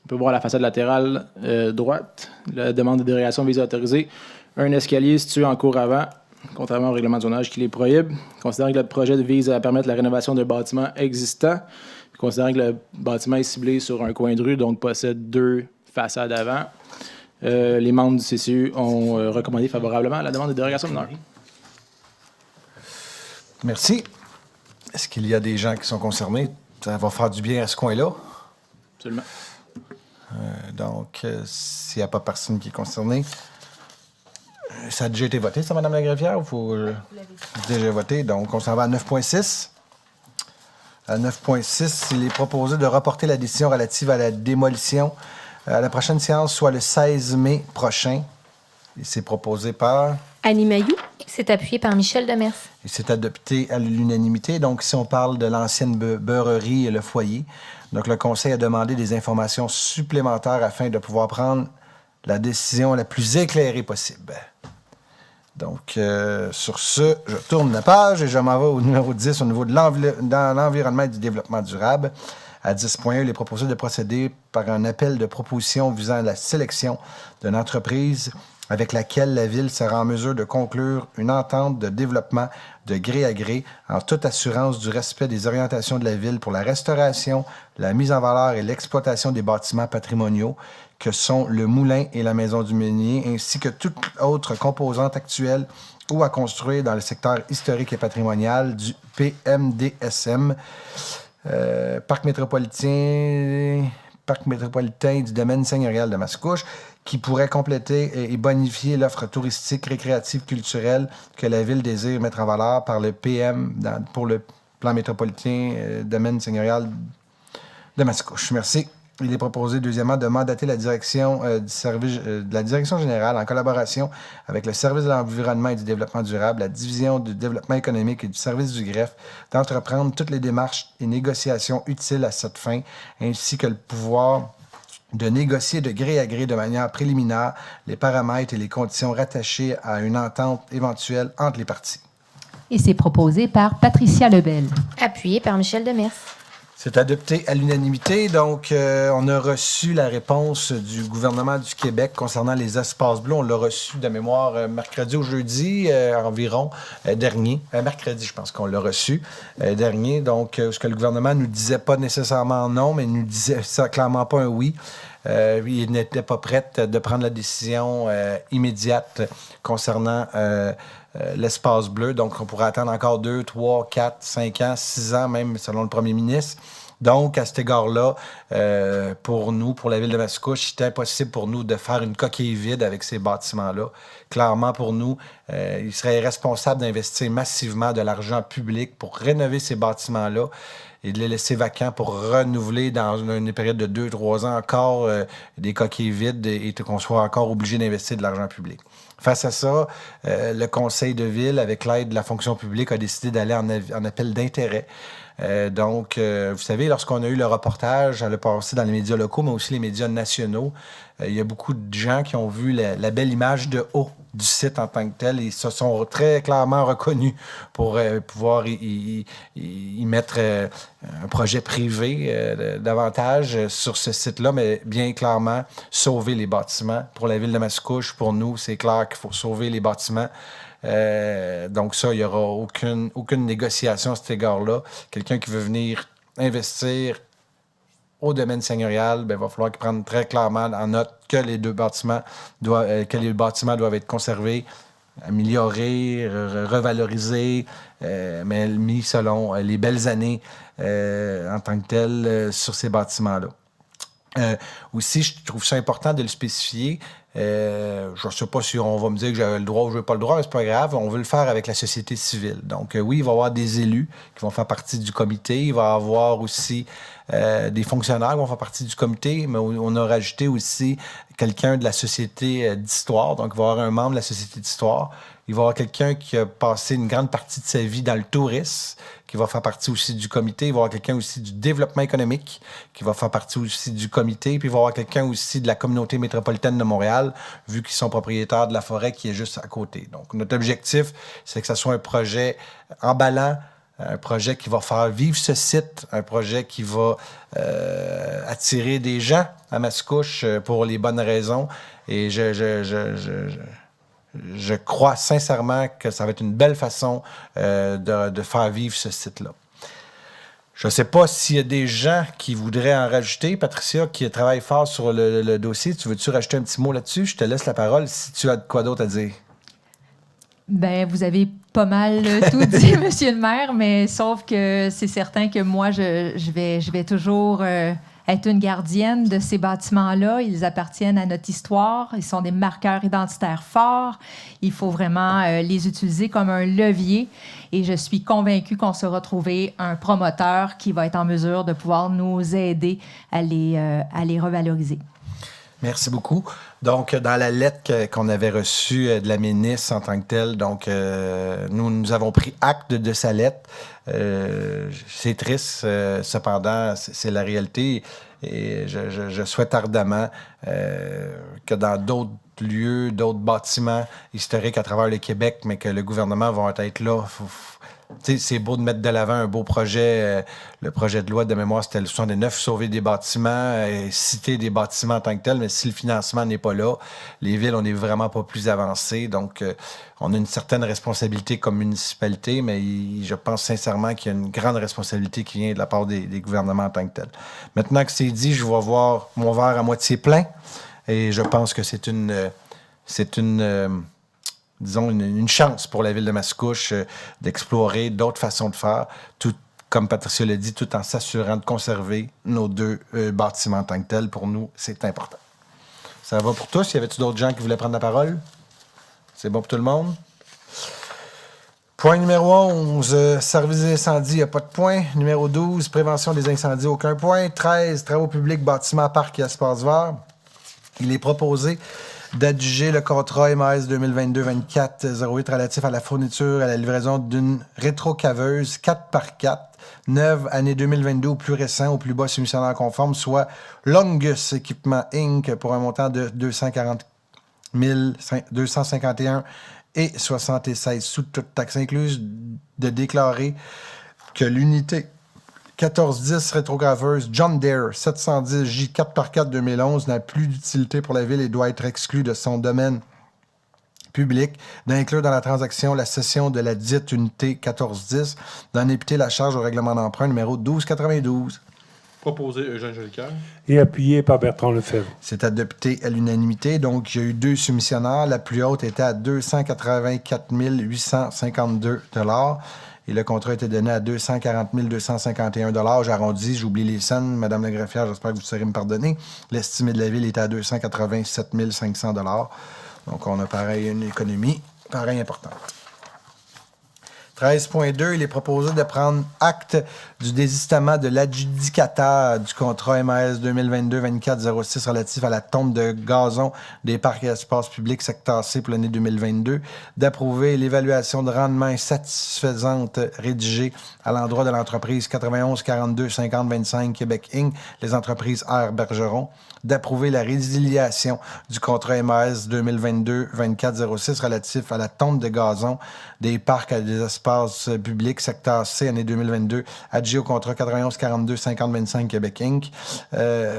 On peut voir la façade latérale droite. La demande de dérogation vise à autoriser un escalier situé en cour avant, contrairement au règlement de zonage qui les prohibe. Considérant que le projet vise à permettre la rénovation d'un bâtiment existant, considérant que le bâtiment est ciblé sur un coin de rue, donc possède 2 façades avant, les membres du CCU ont recommandé favorablement la demande de dérogation mineure. Merci. Est-ce qu'il y a des gens qui sont concernés? Ça va faire du bien à ce coin-là. Absolument. Donc, s'il n'y a pas personne qui est concerné, ça a déjà été voté, ça, Mme la greffière? Vous l'avez déjà voté. Donc, on s'en va à 9.6. À 9.6, il est proposé de reporter la décision relative à la démolition à la prochaine séance, soit le 16 mai prochain. Et c'est proposé par... Annie Mailloux. C'est appuyé par Michel Demers. Et c'est adopté à l'unanimité. Donc, si on parle de l'ancienne beurrerie et le foyer, donc le Conseil a demandé des informations supplémentaires afin de pouvoir prendre la décision la plus éclairée possible. Donc, sur ce, je tourne la page et je m'en vais au numéro 10, au niveau de l'environnement et du développement durable. À 10.1, il est proposé de procéder par un appel de proposition visant à la sélection d'une entreprise avec laquelle la Ville sera en mesure de conclure une entente de développement de gré à gré en toute assurance du respect des orientations de la Ville pour la restauration, la mise en valeur et l'exploitation des bâtiments patrimoniaux que sont le moulin et la maison du meunier, ainsi que toute autre composante actuelle ou à construire dans le secteur historique et patrimonial du PMDSM, Parc métropolitain du domaine seigneurial de Mascouche, qui pourrait compléter et bonifier l'offre touristique, récréative, culturelle que la Ville désire mettre en valeur par le PM pour le plan métropolitain domaine seigneurial de Mascouche. Merci. Il est proposé, deuxièmement, de mandater la direction de la direction générale en collaboration avec le service de l'environnement et du développement durable, la division du développement économique et du service du greffe, d'entreprendre toutes les démarches et négociations utiles à cette fin, ainsi que le pouvoir de négocier de gré à gré de manière préliminaire les paramètres et les conditions rattachées à une entente éventuelle entre les parties. Et c'est proposé par Patricia Lebel. Appuyé par Michel Demers. C'est adopté à l'unanimité. Donc, on a reçu la réponse du gouvernement du Québec concernant les espaces bleus. On l'a reçu de mémoire mercredi ou jeudi environ dernier. Mercredi, je pense qu'on l'a reçu dernier. Donc, ce que le gouvernement nous disait pas nécessairement non, mais nous disait ça, clairement pas un oui. Il n'était pas prêt de prendre la décision immédiate concernant l'espace bleu. Donc, on pourrait attendre encore 2, 3, 4, 5 ans, 6 ans, même selon le premier ministre. Donc, à cet égard-là, pour nous, pour la Ville de Mascouche, c'était impossible pour nous de faire une coquille vide avec ces bâtiments-là. Clairement, pour nous, il serait irresponsable d'investir massivement de l'argent public pour rénover ces bâtiments-là et de les laisser vacants pour renouveler dans une période de 2-3 ans encore des coquilles vides et qu'on soit encore obligé d'investir de l'argent public. Face à ça, le conseil de ville, avec l'aide de la fonction publique, a décidé d'aller en appel d'intérêt. Donc, vous savez, lorsqu'on a eu le reportage, elle a passé dans les médias locaux, mais aussi les médias nationaux, il y a beaucoup de gens qui ont vu la belle image de haut du site en tant que tel et se sont très clairement reconnus pour pouvoir y mettre un projet privé davantage sur ce site-là, mais bien clairement sauver les bâtiments. Pour la Ville de Mascouche, pour nous, c'est clair qu'il faut sauver les bâtiments. Donc ça, il n'y aura aucune négociation à cet égard-là. Quelqu'un qui veut venir investir au domaine seigneurial, il va falloir qu'il prenne très clairement en note que les bâtiments doivent être conservés, améliorés, revalorisés, mais mis selon les belles années en tant que telles sur ces bâtiments-là. Aussi, je trouve ça important de le spécifier. Je ne sais pas si on va me dire que j'ai le droit ou je n'ai pas le droit, mais ce n'est pas grave. On veut le faire avec la société civile. Donc, oui, il va y avoir des élus qui vont faire partie du comité. Il va y avoir aussi des fonctionnaires qui vont faire partie du comité, mais on a rajouté aussi quelqu'un de la société d'histoire. Donc, il va y avoir un membre de la société d'histoire. Il va y avoir quelqu'un qui a passé une grande partie de sa vie dans le tourisme, qui va faire partie aussi du comité. Il va y avoir quelqu'un aussi du développement économique, qui va faire partie aussi du comité. Puis il va y avoir quelqu'un aussi de la communauté métropolitaine de Montréal, vu qu'ils sont propriétaires de la forêt qui est juste à côté. Donc, notre objectif, c'est que ce soit un projet emballant, un projet qui va faire vivre ce site, un projet qui va attirer des gens à Mascouche pour les bonnes raisons. Et je crois sincèrement que ça va être une belle façon de faire vivre ce site-là. Je ne sais pas s'il y a des gens qui voudraient en rajouter. Patricia, qui travaille fort sur le dossier, tu veux-tu rajouter un petit mot là-dessus? Je te laisse la parole si tu as de quoi d'autre à dire. Bien, vous avez pas mal tout dit, Monsieur le maire, mais sauf que c'est certain que moi, je vais toujours être une gardienne de ces bâtiments-là. Ils appartiennent à notre histoire. Ils sont des marqueurs identitaires forts. Il faut vraiment les utiliser comme un levier. Et je suis convaincue qu'on saura trouver un promoteur qui va être en mesure de pouvoir nous aider à les revaloriser. Merci beaucoup. Donc, dans la lettre qu'on avait reçue de la ministre en tant que telle, donc, nous avons pris acte de sa lettre. C'est triste, cependant, c'est la réalité. Et je souhaite ardemment que dans d'autres lieux, d'autres bâtiments historiques à travers le Québec, mais que le gouvernement va être là. C'est beau de mettre de l'avant un beau projet. Le projet de loi de mémoire, c'était le 69, sauver des bâtiments, citer des bâtiments en tant que tels, mais si le financement n'est pas là, les villes, on n'est vraiment pas plus avancé. Donc, on a une certaine responsabilité comme municipalité, mais je pense sincèrement qu'il y a une grande responsabilité qui vient de la part des gouvernements en tant que tels. Maintenant que c'est dit, je vais voir mon verre à moitié plein et je pense que c'est une chance pour la ville de Mascouche d'explorer d'autres façons de faire, tout, comme Patricia l'a dit, tout en s'assurant de conserver nos deux bâtiments en tant que tels. Pour nous, c'est important. Ça va pour tous? Y avait-tu d'autres gens qui voulaient prendre la parole? C'est bon pour tout le monde? Point numéro 11, service des incendies, il n'y a pas de point. Numéro 12, prévention des incendies, aucun point. 13, travaux publics, bâtiments, parcs et espaces verts. Il est proposé d'adjuger le contrat MAS 2022-24-08 relatif à la fourniture et à la livraison d'une rétrocaveuse 4x4, neuve, année 2022 ou plus récent, au plus bas soumissionnaire conforme, soit Longus Équipement Inc. pour un montant de 240 251 et 76 sous toute taxe incluse, de déclarer que l'unité 1410 rétrograveuse John Deere 710J 4x4 2011 n'a plus d'utilité pour la ville et doit être exclue de son domaine public, d'inclure dans la transaction la cession de la dite unité 1410, d'en imputer la charge au règlement d'emprunt numéro 1292. Proposé Eugène Jolicoeur. Et appuyé par Bertrand Lefebvre. C'est adopté à l'unanimité. Donc, il y a eu 2 soumissionnaires. La plus haute était à 284 852 $. Et le contrat était donné à 240 251 $. J'arrondis, j'oublie les scènes. Madame la greffière, j'espère que vous saurez me pardonner. L'estimé de la ville était à 287 500 $. Donc, on a pareil une économie, pareil importante. 13.2, il est proposé de prendre acte du désistement de l'adjudicataire du contrat MAS 2022-24-06 relatif à la tonte de gazon des parcs et espaces publics secteur C pour l'année 2022, d'approuver l'évaluation de rendement insatisfaisante rédigée à l'endroit de l'entreprise 91 42 50 25 Québec Inc., les entreprises R. Bergeron, d'approuver la résiliation du contrat MAS 2022-24-06 relatif à la tonte de gazon des parcs et des espaces publics secteur C, année 2022, adjugé au contrat 91 42 50 25 Québec Inc.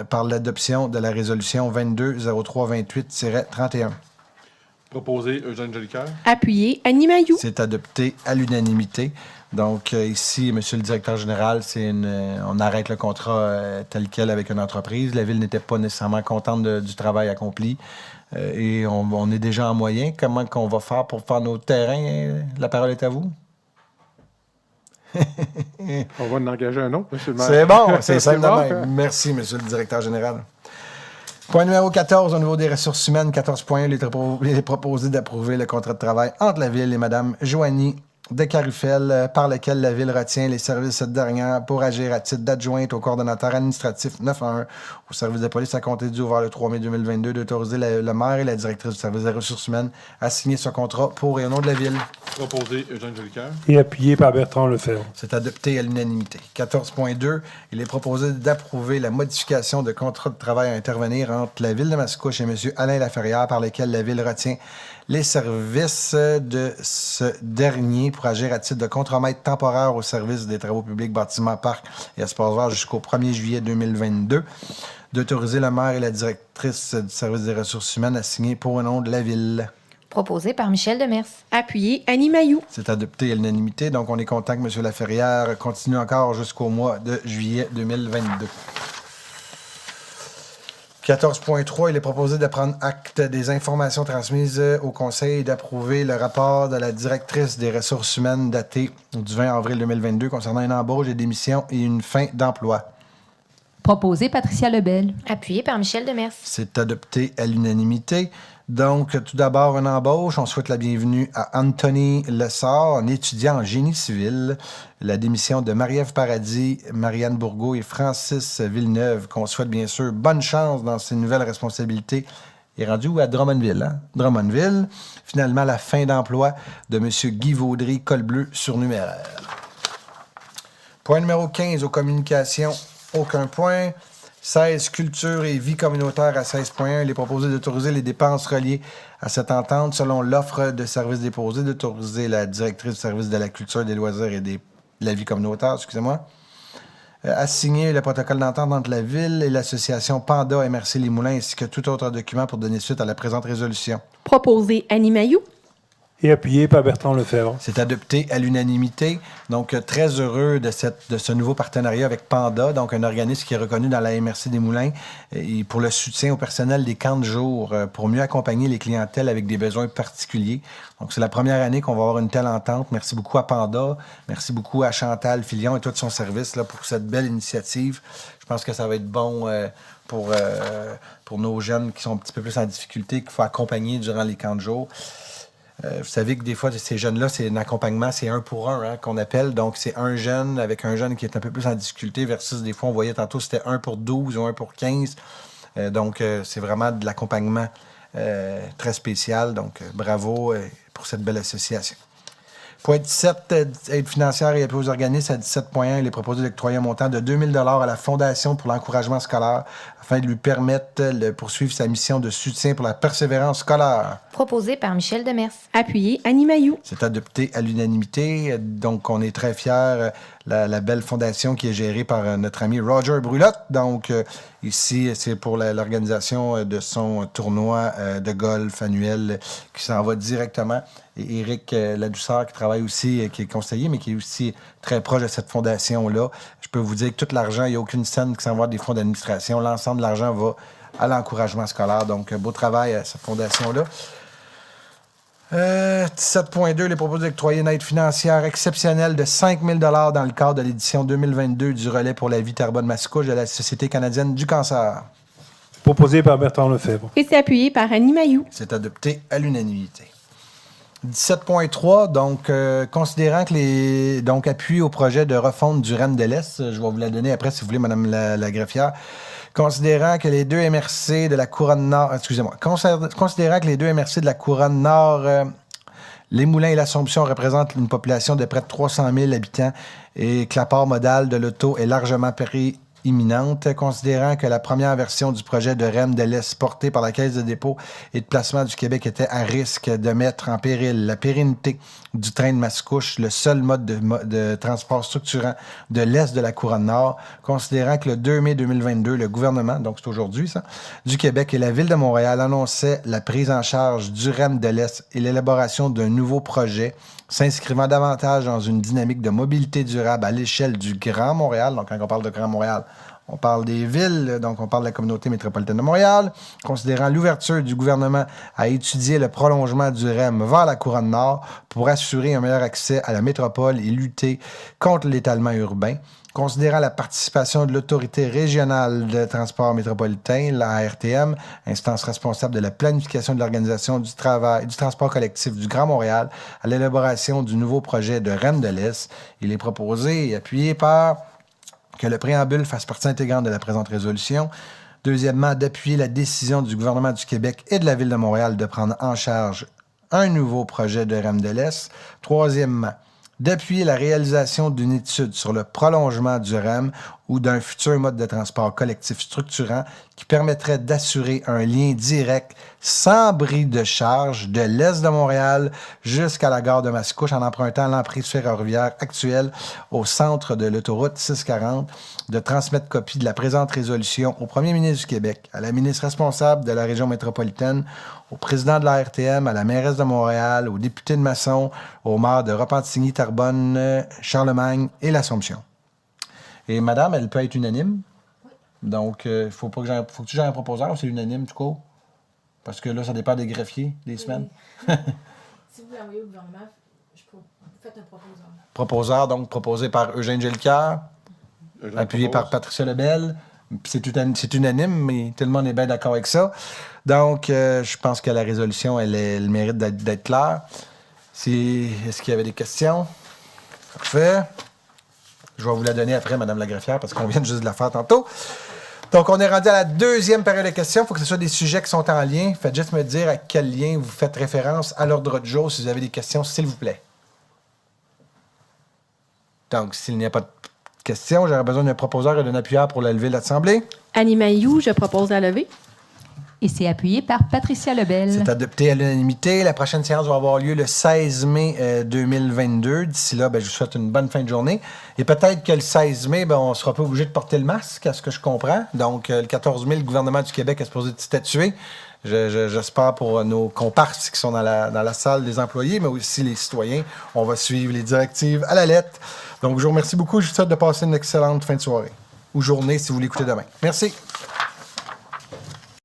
Par l'adoption de la résolution 22-03-28-31. Proposé Eugène Jolicoeur. Appuyé Annie Mailloux. C'est adopté à l'unanimité. Donc, ici, Monsieur le directeur général, on arrête le contrat tel quel avec une entreprise. La Ville n'était pas nécessairement contente du travail accompli. Et on est déjà en moyen. Comment qu'on va faire pour faire nos terrains? La parole est à vous. On va en engager un autre, monsieur le maire. C'est bon, c'est simple de bon? même. Merci, monsieur le directeur général. Point numéro 14, au niveau des ressources humaines, 14 points, il est proposé d'approuver le contrat de travail entre la Ville et Mme Joanie de Carufel, par lequel la Ville retient les services de cette dernière pour agir à titre d'adjointe au coordonnateur administratif 911 au service de police à compter du ouvert le 3 mai 2022, d'autoriser le maire et la directrice du service des ressources humaines à signer ce contrat pour et au nom de la Ville. Proposé Eugène Jolicoeur. Et appuyé par Bertrand Lefebvre. C'est adopté à l'unanimité. 14.2, il est proposé d'approuver la modification de contrat de travail à intervenir entre la Ville de Mascouche et M. Alain Laferrière, par lequel la Ville retient les services de ce dernier pour agir à titre de contremaître temporaire au service des travaux publics, bâtiments, parcs et espaces verts jusqu'au 1er juillet 2022, d'autoriser le maire et la directrice du service des ressources humaines à signer pour le nom de la Ville. Proposé par Michel Demers. Appuyé Annie Mailloux. C'est adopté à l'unanimité, donc on est content que M. Laferrière continue encore jusqu'au mois de juillet 2022. 14.3, il est proposé de prendre acte des informations transmises au Conseil et d'approuver le rapport de la directrice des ressources humaines daté du 20 avril 2022 concernant une embauche, des démissions et une fin d'emploi. Proposé Patricia Lebel. Appuyé par Michel Demers. C'est adopté à l'unanimité. Donc, tout d'abord, une embauche. On souhaite la bienvenue à Anthony Lessard, un étudiant en génie civil. La démission de Marie-Ève Paradis, Marianne Bourgault et Francis Villeneuve, qu'on souhaite bien sûr bonne chance dans ses nouvelles responsabilités. Il est rendu où? À Drummondville, hein? Drummondville. Finalement, la fin d'emploi de M. Guy Vaudry, col bleu surnuméraire. Point numéro 15, aux communications, aucun point. 16, culture et vie communautaire à 16.1. Il est proposé d'autoriser les dépenses reliées à cette entente selon l'offre de services déposés, d'autoriser la directrice du service de la culture, des loisirs et de la vie communautaire, à signer le protocole d'entente entre la Ville et l'association Panda MRC Les Moulins, ainsi que tout autre document pour donner suite à la présente résolution. Proposé Annie Mailloux. Et appuyé par Bertrand Lefebvre. C'est adopté à l'unanimité. Donc, très heureux de ce nouveau partenariat avec Panda, donc un organisme qui est reconnu dans la MRC des Moulins, et pour le soutien au personnel des camps de jour, pour mieux accompagner les clientèles avec des besoins particuliers. Donc, c'est la première année qu'on va avoir une telle entente. Merci beaucoup à Panda. Merci beaucoup à Chantal Filion et tout son service là, pour cette belle initiative. Je pense que ça va être bon pour nos jeunes qui sont un petit peu plus en difficulté, qu'il faut accompagner durant les camps de jour. Vous savez que des fois, ces jeunes-là, c'est un accompagnement, c'est 1 pour 1 qu'on appelle. Donc, c'est un jeune avec un jeune qui est un peu plus en difficulté versus des fois, on voyait tantôt, c'était 1 pour 12 ou 1 pour 15. Donc, c'est vraiment de l'accompagnement très spécial. Donc, bravo pour cette belle association. Point 17, aide financière et appui aux organismes à 17.1. Il est proposé d'octroyer un montant de 2 000 $ à la Fondation pour l'encouragement scolaire afin de lui permettre de poursuivre sa mission de soutien pour la persévérance scolaire. Proposé par Michel Demers. Appuyé Annie Mailloux. C'est adopté à l'unanimité. Donc, on est très fiers. La belle fondation qui est gérée par notre ami Roger Brulotte. Donc, ici, c'est pour l'organisation de son tournoi de golf annuel qui s'en va directement. Et Éric Ladouceur, qui travaille aussi, qui est conseiller, mais qui est aussi très proche de cette fondation-là. Je peux vous dire que tout l'argent, il n'y a aucune scène qui s'en va des fonds d'administration. L'ensemble de l'argent va à l'encouragement scolaire. Donc, beau travail à cette fondation-là. 17.2, il est proposé d'octroyer une aide financière exceptionnelle de 5 000 $ dans le cadre de l'édition 2022 du Relais pour la vie Terrebonne-Mascouche de la Société canadienne du cancer. Proposé par Bertrand Lefebvre. Et c'est appuyé par Annie Mailloux. C'est adopté à l'unanimité. 17.3, donc, considérant que donc, appui au projet de refonte du REM de l'Est, je vais vous la donner après si vous voulez, Mme la greffière. Considérant que les deux MRC de la Couronne Nord, considérant que les deux MRC de la Couronne Nord, les Moulins et l'Assomption représentent une population de près de 300 000 habitants et que la part modale de l'auto est largement imminente, considérant que la première version du projet de REM de l'Est porté par la Caisse de dépôt et de placement du Québec était à risque de mettre en péril la pérennité du train de Mascouche, le seul mode de transport structurant de l'Est de la Couronne Nord, considérant que le 2 mai 2022, le gouvernement, donc c'est aujourd'hui ça, du Québec et la Ville de Montréal annonçaient la prise en charge du REM de l'Est et l'élaboration d'un nouveau projet s'inscrivant davantage dans une dynamique de mobilité durable à l'échelle du Grand Montréal. Donc, quand on parle de Grand Montréal, on parle des villes, donc on parle de la communauté métropolitaine de Montréal, considérant l'ouverture du gouvernement à étudier le prolongement du REM vers la Couronne Nord pour assurer un meilleur accès à la métropole et lutter contre l'étalement urbain, considérant la participation de l'Autorité régionale de transport métropolitain, la RTM, instance responsable de la planification de l'organisation du travail et du transport collectif du Grand Montréal, à l'élaboration du nouveau projet de REM de l'Est. Il est proposé et appuyé par que le préambule fasse partie intégrante de la présente résolution. Deuxièmement, d'appuyer la décision du gouvernement du Québec et de la Ville de Montréal de prendre en charge un nouveau projet de REM de l'Est. Troisièmement, d'appuyer la réalisation d'une étude sur le prolongement du REM ou d'un futur mode de transport collectif structurant qui permettrait d'assurer un lien direct sans bris de charge de l'est de Montréal jusqu'à la gare de Mascouche en empruntant l'emprise ferroviaire actuelle au centre de l'autoroute 640, de transmettre copie de la présente résolution au premier ministre du Québec, à la ministre responsable de la région métropolitaine, au président de la RTM, à la mairesse de Montréal, au député de Masson, au maire de Repentigny, Terrebonne, Charlemagne et l'Assomption. Et madame, elle peut être unanime. Donc, faut que j'aie un proposeur ou c'est unanime, du coup? Parce que là, ça dépend des greffiers, des semaines. Si vous l'envoyez au gouvernement, faites un proposeur. Proposeur, donc proposé par Eugène Gelliqueur, appuyé par Patricia Lebel. C'est unanime, mais tout le monde est bien d'accord avec ça. Donc, je pense que la résolution, elle mérite d'être claire. Est-ce qu'il y avait des questions? Parfait. Je vais vous la donner après, Mme la greffière, parce qu'on vient juste de la faire tantôt. Donc, on est rendu à la deuxième période de questions. Il faut que ce soit des sujets qui sont en lien. Faites juste me dire à quel lien vous faites référence à l'ordre du jour si vous avez des questions, s'il vous plaît. Donc, s'il n'y a pas de questions, j'aurais besoin d'un proposeur et d'un appuyeur pour la levée de l'Assemblée. Annie Mailloux, je propose la levée. Et c'est appuyé par Patricia Lebel. C'est adopté à l'unanimité. La prochaine séance va avoir lieu le 16 mai 2022. D'ici là, je vous souhaite une bonne fin de journée. Et peut-être que le 16 mai, on ne sera pas obligé de porter le masque, à ce que je comprends. Donc, le 14 mai, le gouvernement du Québec est supposé statuer. J'espère pour nos comparses qui sont dans la salle des employés, mais aussi les citoyens. On va suivre les directives à la lettre. Donc, je vous remercie beaucoup. Je vous souhaite de passer une excellente fin de soirée. Ou journée, si vous l'écoutez demain. Merci.